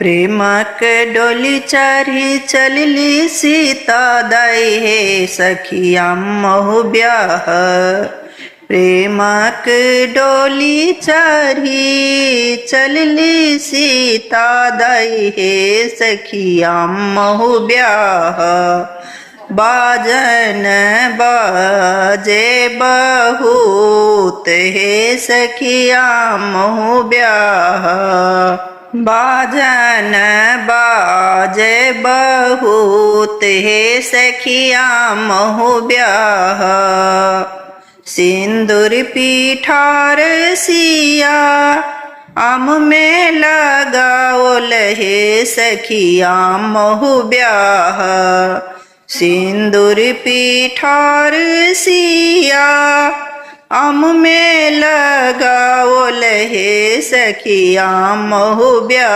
प्रेमक डोली चढ़ी चलली सीता दाई हे सखिया महु ब्याह। प्रेमक डोली चढ़ी चलली सीता दाई हे सखिया महु ब्याह। बाजन बाजे बहुत हे सखिया महु ब्याह। बाजन बाजे बहुत हे सखिया महु ब्याह। सिंदूर पीठार सिया आम में लगाओल हे सखिया महु ब्याह। सिंदूर पीठार सिया आम में लगाओल हे सखिया महु ब्याह।